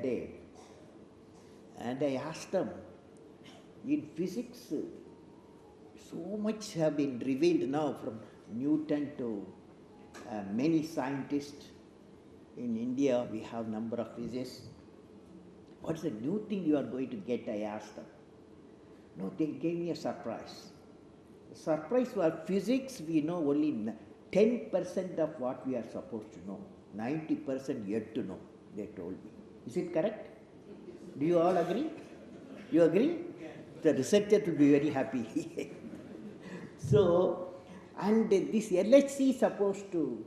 day and I asked them, in physics, so much have been revealed now from Newton to many scientists. In India, we have number of physicists. What's the new thing you are going to get? I asked them. No, they gave me a surprise. The surprise was physics, we know only 10% of what we are supposed to know. 90% yet to know, they told me. Is it correct? Do you all agree? You agree? The researcher will be very happy. So, and this LHC is supposed to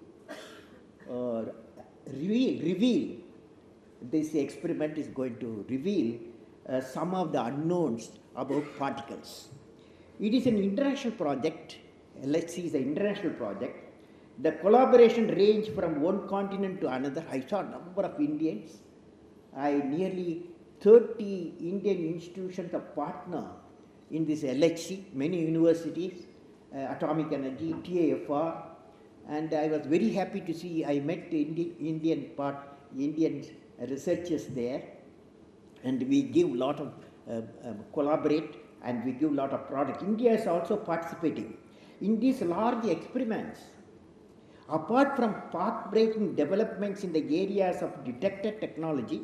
reveal, this experiment is going to reveal some of the unknowns about particles. It is an international project. LHC is an international project. The collaboration range from one continent to another. I saw a number of Indians. Nearly 30 Indian institutions are partner in this LHC, many universities, Atomic Energy, TAFR, and I was very happy to see, I met Indian researchers there, and we give a lot of, collaborate, and we give a lot of product. India is also participating in these large experiments. Apart from path-breaking developments in the areas of detector technology,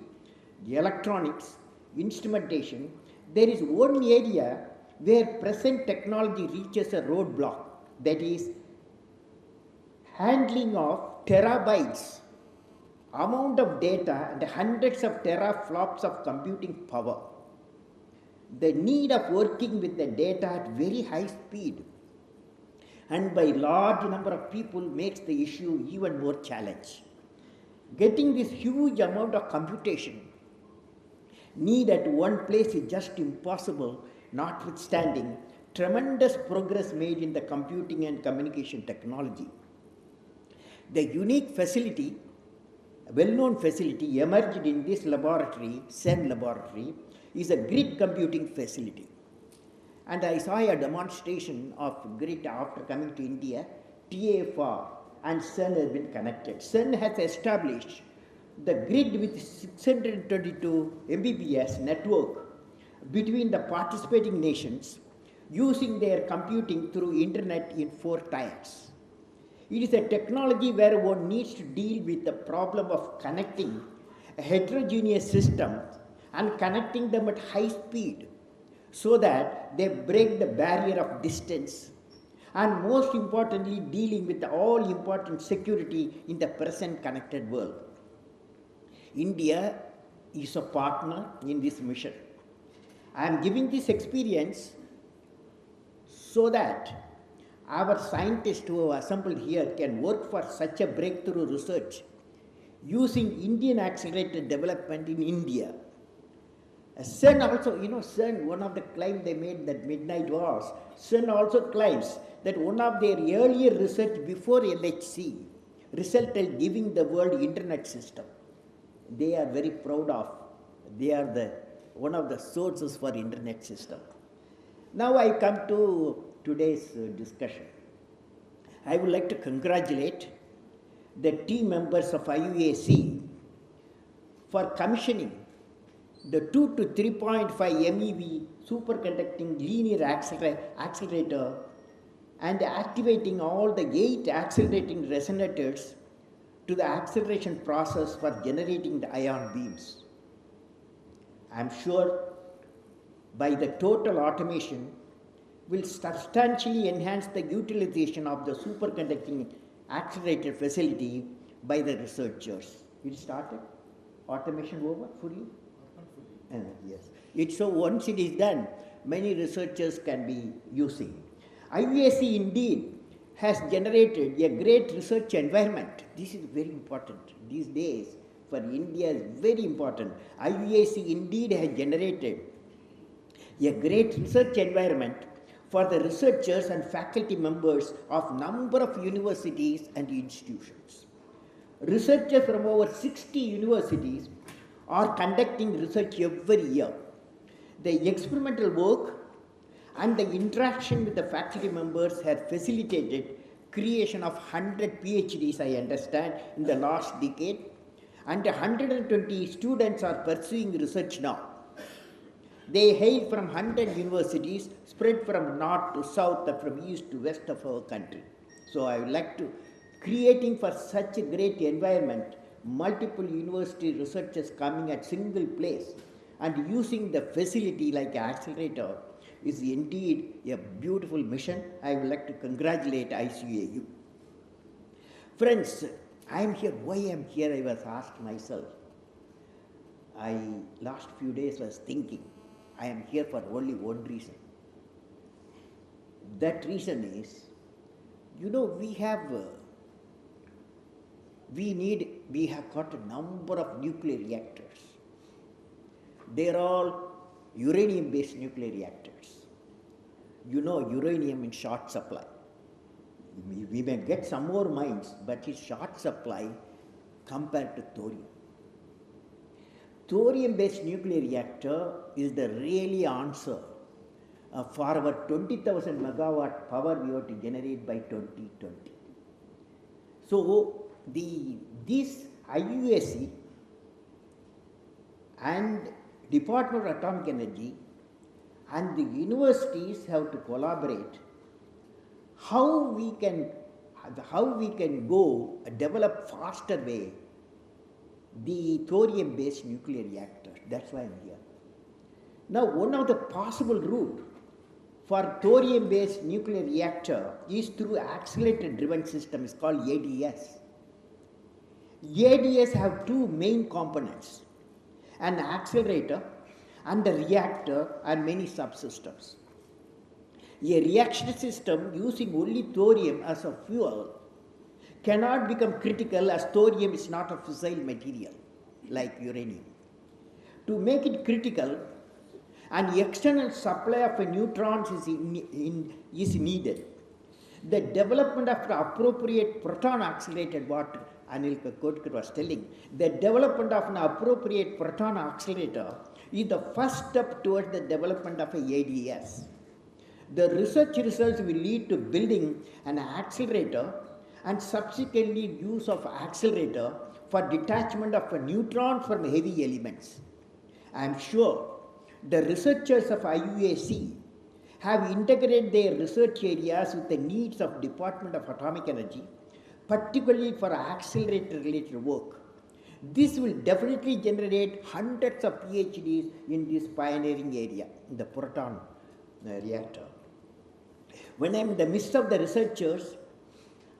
the electronics, instrumentation, there is one area where present technology reaches a roadblock, that is handling of terabytes amount of data and hundreds of teraflops of computing power. The need of working with the data at very high speed and by large number of people makes the issue even more challenge. Getting this huge amount of computation need at one place is just impossible, notwithstanding tremendous progress made in the computing and communication technology. The unique facility, a well-known facility emerged in this laboratory, CERN laboratory, is a grid computing facility. And I saw a demonstration of grid after coming to India. TAFR and CERN have been connected. CERN has established the grid with 622 Mbps network between the participating nations using their computing through internet in 4 tiers. It is a technology where one needs to deal with the problem of connecting a heterogeneous system and connecting them at high speed so that they break the barrier of distance, and most importantly dealing with the all important security in the present connected world. India is a partner in this mission. I am giving this experience so that our scientists who have assembled here can work for such a breakthrough research using Indian accelerated development in India. CERN also, CERN, one of the claims they made that midnight was, CERN also claims that one of their earlier research before LHC resulted giving the world internet system. They are very proud of, they are one of the sources for internet system. Now I come to today's discussion. I would like to congratulate the team members of IUAC for commissioning the 2 to 3.5 MeV superconducting linear accelerator and activating all the 8 accelerating resonators to the acceleration process for generating the ion beams. I am sure by the total automation will substantially enhance the utilization of the superconducting accelerator facility by the researchers. It started? Automation over fully? Yes. So once it is done, many researchers can be using. IUAC indeed has generated a great research environment. This is very important. These days for India is very important. IUAC indeed has generated a great research environment for the researchers and faculty members of number of universities and institutions. Researchers from over 60 universities are conducting research every year. The experimental work and the interaction with the faculty members have facilitated creation of 100 PhDs, I understand, in the last decade, and 120 students are pursuing research now. They hail from 100 universities spread from north to south and from east to west of our country. So I would like to, creating for such a great environment, multiple university researchers coming at single place and using the facility like accelerator is indeed a beautiful mission. I would like to congratulate ICAU. Friends, I am here. Why I am here? I was asked myself. Last few days was thinking, I am here for only one reason. That reason is, we have got a number of nuclear reactors. They are all uranium-based nuclear reactors. Uranium in short supply. We may get some more mines, but it's short supply compared to thorium. Thorium-based nuclear reactor is the really answer for our 20,000 megawatt power we have to generate by 2020. So this IUAC and Department of Atomic Energy and the universities have to collaborate how we can go develop faster way the thorium-based nuclear reactors. That's why I'm here. Now, one of the possible route for thorium-based nuclear reactor is through accelerator-driven system. It's called ADS. ADS have two main components: an accelerator and a reactor and many subsystems. A reaction system using only thorium as a fuel cannot become critical, as thorium is not a fissile material like uranium. To make it critical, an external supply of neutrons is needed. The development of the appropriate proton accelerated, what Anil Kodkar was telling, the development of an appropriate proton accelerator is the first step towards the development of a ADS. The research results will lead to building an accelerator and subsequently use of accelerator for detachment of neutrons from heavy elements. I am sure the researchers of IUAC have integrated their research areas with the needs of Department of Atomic Energy, particularly for accelerator related work. This will definitely generate hundreds of PhDs in this pioneering area, in the proton reactor. When I am in the midst of the researchers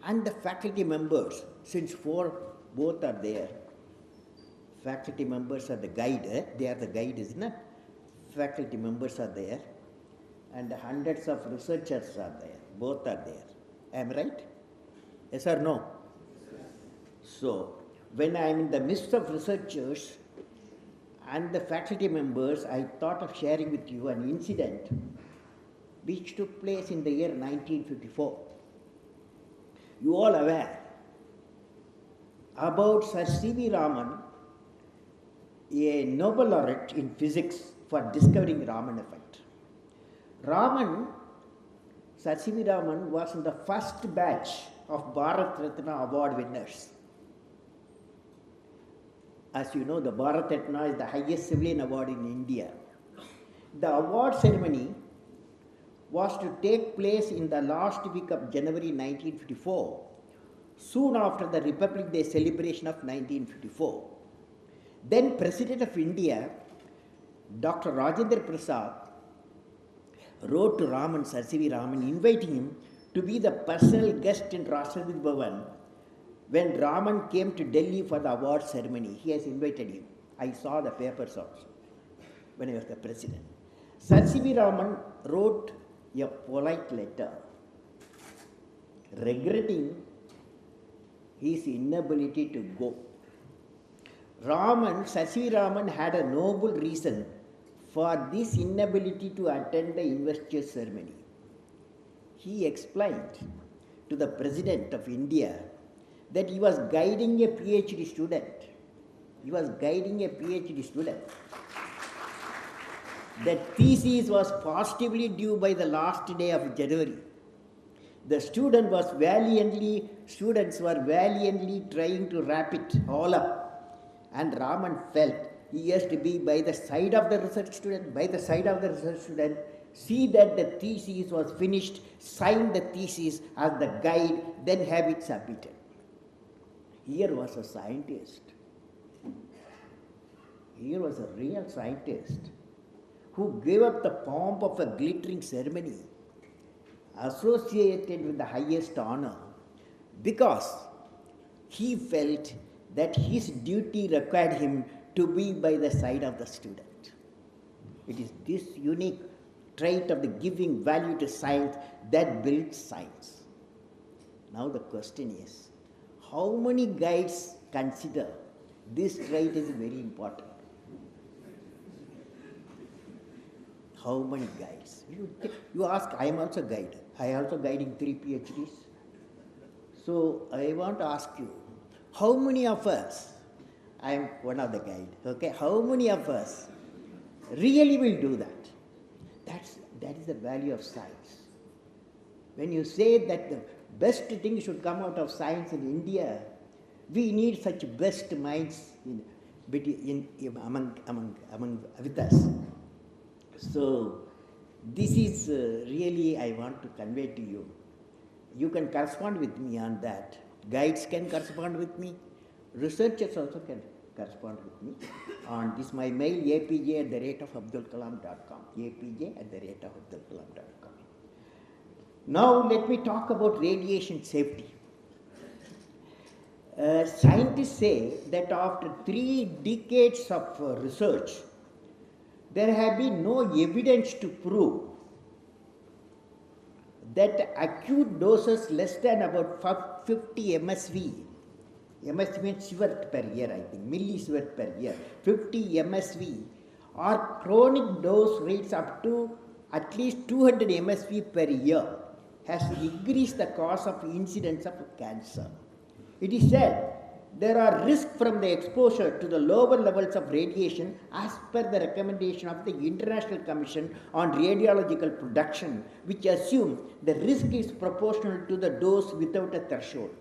and the faculty members, since both are there, faculty members are the guide, they are the guide, isn't it? Faculty members are there, and hundreds of researchers are there, both are there. Am I right? Yes or no? So, when I am in the midst of researchers and the faculty members, I thought of sharing with you an incident which took place in the year 1954. You all aware about Sir C.V. Raman, a Nobel laureate in physics for discovering Raman effect. Sir C.V. Raman was in the first batch of Bharat Ratna award winners. As you know, the Bharat Ratna is the highest civilian award in India. The award ceremony was to take place in the last week of January 1954, soon after the Republic Day celebration of 1954. Then President of India, Dr. Rajendra Prasad, wrote to Raman, Sir C.V. Raman, inviting him to be the personal guest in Rashtrapati Bhavan when Raman came to Delhi for the award ceremony. He has invited him. I saw the papers also when I was the president. Sir C.V. Raman wrote a polite letter regretting his inability to go. Sir C.V. Raman had a noble reason for this inability to attend the investiture ceremony. He explained to the President of India that he was guiding a PhD student. The thesis was positively due by the last day of January. The students were valiantly trying to wrap it all up and Raman felt he has to be by the side of the research student, see that the thesis was finished, sign the thesis as the guide, then have it submitted. Here was a scientist. Here was a real scientist who gave up the pomp of a glittering ceremony associated with the highest honor because he felt that his duty required him to be by the side of the student. It is this unique trait of the giving value to science that builds science. Now the question is, how many guides consider this trait is very important? How many guides? You ask, I am also a guide. I am also guiding 3 PhDs. So I want to ask you, how many of us, I am one of the guide, okay, how many of us really will do that? That is the value of science. When you say that the best thing should come out of science in India, we need such best minds among with us. So this is really I want to convey to you. You can correspond with me on that. Guides can correspond with me. Researchers also can correspond with me on this. My mail apj@abdulkalam.com. apj@abdulkalam.com. Now let me talk about radiation safety. Scientists say that after 3 decades of research, there have been no evidence to prove that acute doses less than about 50 MSV, MSV means sievert per year, I think, millisievert per year, 50 MSV, or chronic dose rates up to at least 200 MSV per year has increased the cause of incidence of cancer. It is said there are risks from the exposure to the lower levels of radiation as per the recommendation of the International Commission on Radiological Production, which assume the risk is proportional to the dose without a threshold.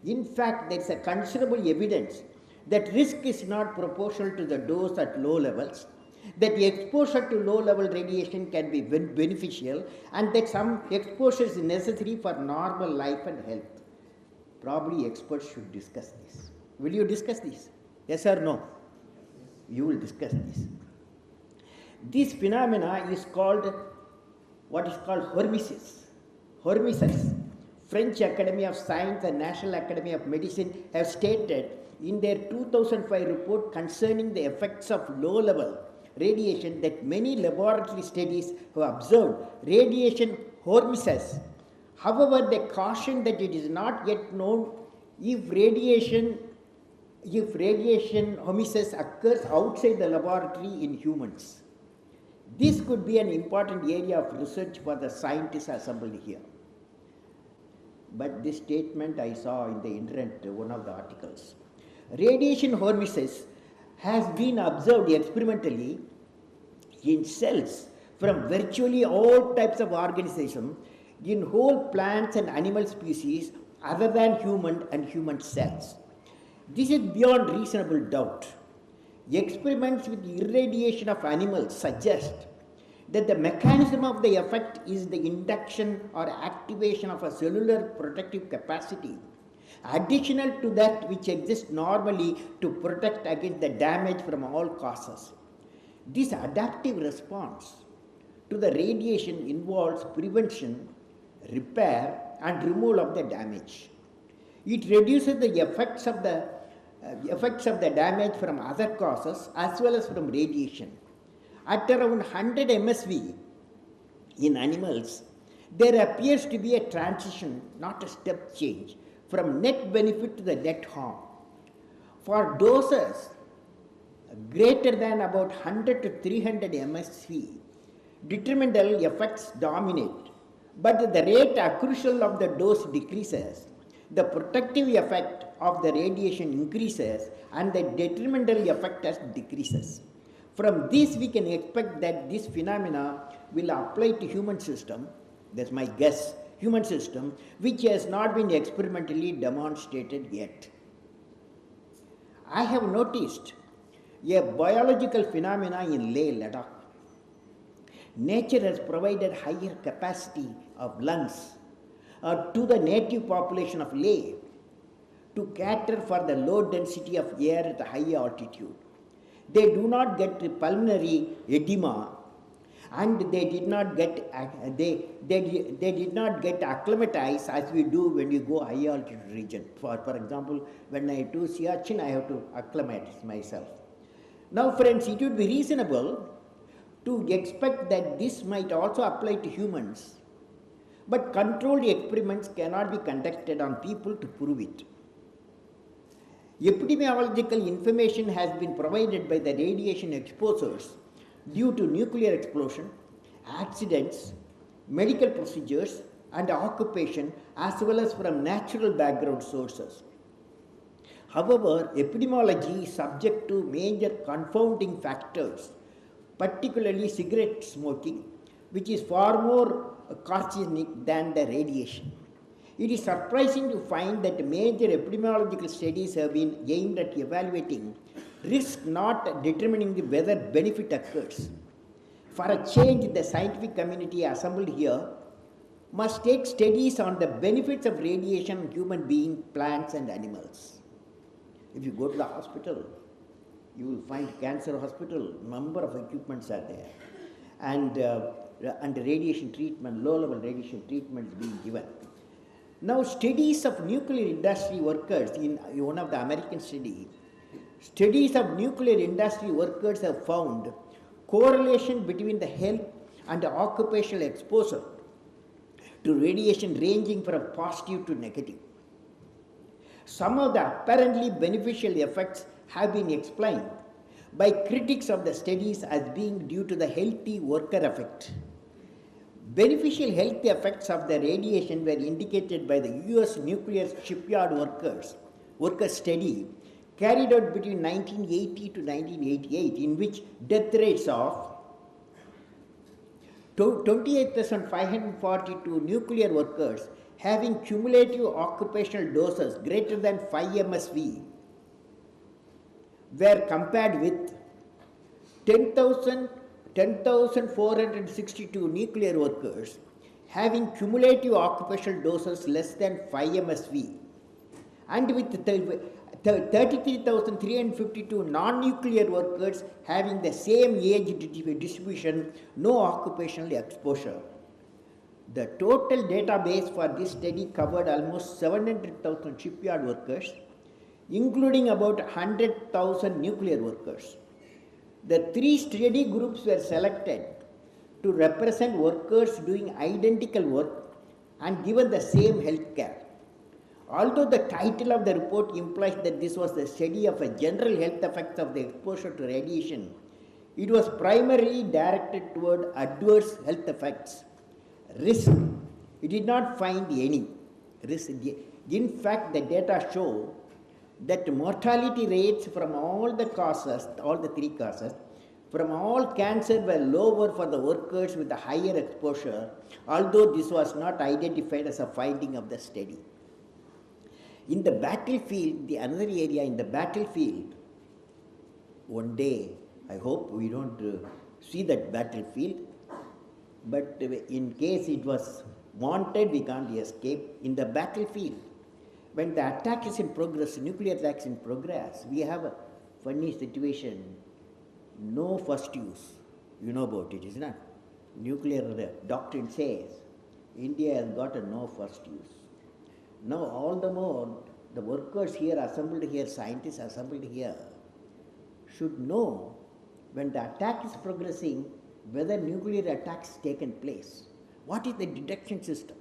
In fact, there is a considerable evidence that risk is not proportional to the dose at low levels, that the exposure to low-level radiation can be beneficial, and that some exposure is necessary for normal life and health. Probably experts should discuss this. Will you discuss this? Yes or no? You will discuss this. This phenomena is called what is called hormesis. Hormesis. French Academy of Science and National Academy of Medicine have stated in their 2005 report concerning the effects of low-level radiation that many laboratory studies have observed radiation hormesis. However, they caution that it is not yet known if radiation hormesis occurs outside the laboratory in humans. This could be an important area of research for the scientists assembled here. But this statement I saw in the internet, one of the articles. Radiation hormesis has been observed experimentally in cells from virtually all types of organisms in whole plants and animal species other than human and human cells. This is beyond reasonable doubt. Experiments with irradiation of animals suggest that the mechanism of the effect is the induction or activation of a cellular protective capacity, additional to that which exists normally to protect against the damage from all causes. This adaptive response to the radiation involves prevention, repair, and removal of the damage. It reduces the effects of the damage from other causes as well as from radiation. At around 100 MSV in animals, there appears to be a transition, not a step change, from net benefit to the net harm. For doses greater than about 100 to 300 MSV, detrimental effects dominate, but the rate accrual of the dose decreases, the protective effect of the radiation increases, and the detrimental effect decreases. From this, we can expect that this phenomena will apply to human system, that's my guess, human system, which has not been experimentally demonstrated yet. I have noticed a biological phenomena in Leh, Ladakh. Nature has provided higher capacity of lungs to the native population of Leh to cater for the low density of air at a high altitude. They do not get pulmonary edema, and they did not get did not get acclimatized as we do when we go high altitude region. For example, when I do Siachen, I have to acclimatize myself. Now, friends, it would be reasonable to expect that this might also apply to humans, but controlled experiments cannot be conducted on people to prove it. Epidemiological information has been provided by the radiation exposures due to nuclear explosion, accidents, medical procedures, and occupation, as well as from natural background sources. However, epidemiology is subject to major confounding factors, particularly cigarette smoking, which is far more carcinogenic than the radiation. It is surprising to find that major epidemiological studies have been aimed at evaluating risk, not determining whether benefit occurs. For a change, the scientific community assembled here must take studies on the benefits of radiation on human beings, plants, and animals. If you go to the hospital, you will find cancer hospital, number of equipments are there, and radiation treatment, low-level radiation treatments being given. Now, studies of nuclear industry workers, in one of the American studies of nuclear industry workers have found correlation between the health and the occupational exposure to radiation ranging from positive to negative. Some of the apparently beneficial effects have been explained by critics of the studies as being due to the healthy worker effect. Beneficial health effects of the radiation were indicated by the US nuclear shipyard workers study carried out between 1980 to 1988, in which death rates of 28,542 nuclear workers having cumulative occupational doses greater than 5 MSV were compared with 10,462 nuclear workers having cumulative occupational doses less than 5 MSV, and with 33,352 non-nuclear workers having the same age distribution, no occupational exposure. The total database for this study covered almost 700,000 shipyard workers, including about 100,000 nuclear workers. The three study groups were selected to represent workers doing identical work and given the same health care. Although the title of the report implies that this was the study of a general health effects of the exposure to radiation, it was primarily directed toward adverse health effects. Risk, it did not find any risk. In fact, the data show that mortality rates from all the three causes, from all cancer were lower for the workers with a higher exposure, although this was not identified as a finding of the study. In the battlefield, another area in the battlefield, one day, I hope we don't see that battlefield, but in case it was wanted, we can't escape. In the battlefield, when the attack is in progress, nuclear attack is in progress, we have a funny situation. No first use. You know about it, isn't it? Nuclear doctrine says India has got a no first use. Now, all the more, the workers here assembled here, scientists assembled here, should know when the attack is progressing, whether nuclear attacks taken place. What is the detection system?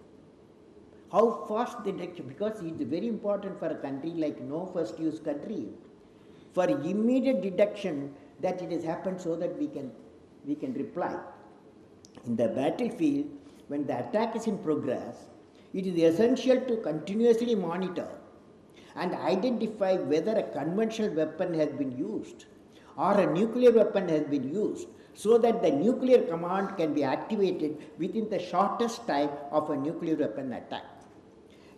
How fast the detection? Because it is very important for a country like no first use country, for immediate detection that it has happened so that we can reply. In the battlefield, when the attack is in progress, it is essential to continuously monitor and identify whether a conventional weapon has been used or a nuclear weapon has been used, so that the nuclear command can be activated within the shortest time of a nuclear weapon attack.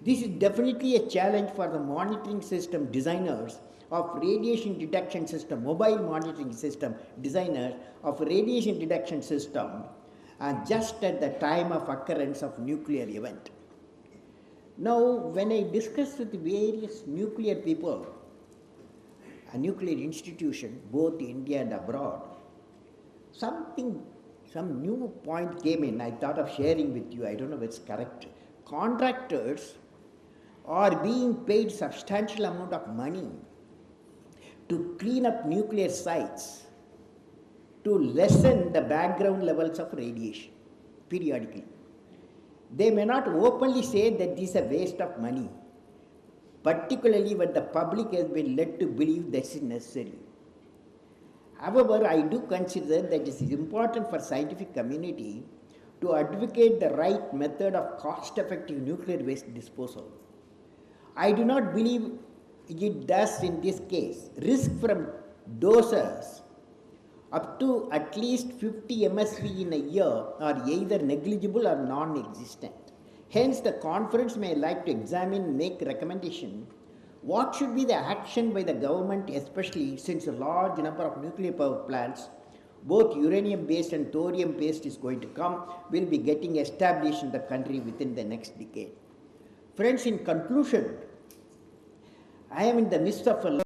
This is definitely a challenge for the monitoring system designers of radiation detection system, mobile monitoring system, designers of radiation detection system, and just at the time of occurrence of nuclear event. Now, when I discuss with various nuclear people, a nuclear institution, both India and abroad, some new point came in. I thought of sharing with you. I don't know if it's correct. Contractors are being paid substantial amount of money to clean up nuclear sites to lessen the background levels of radiation periodically. They may not openly say that this is a waste of money, particularly when the public has been led to believe this is necessary. However, I do consider that it is important for scientific community to advocate the right method of cost-effective nuclear waste disposal. I do not believe it does in this case. Risk from doses up to at least 50 MSV in a year are either negligible or non-existent. Hence, the conference may like to examine and make recommendation what should be the action by the government, especially since a large number of nuclear power plants, both uranium-based and thorium-based is going to come, will be getting established in the country within the next decade. Friends, in conclusion, I am in the midst of a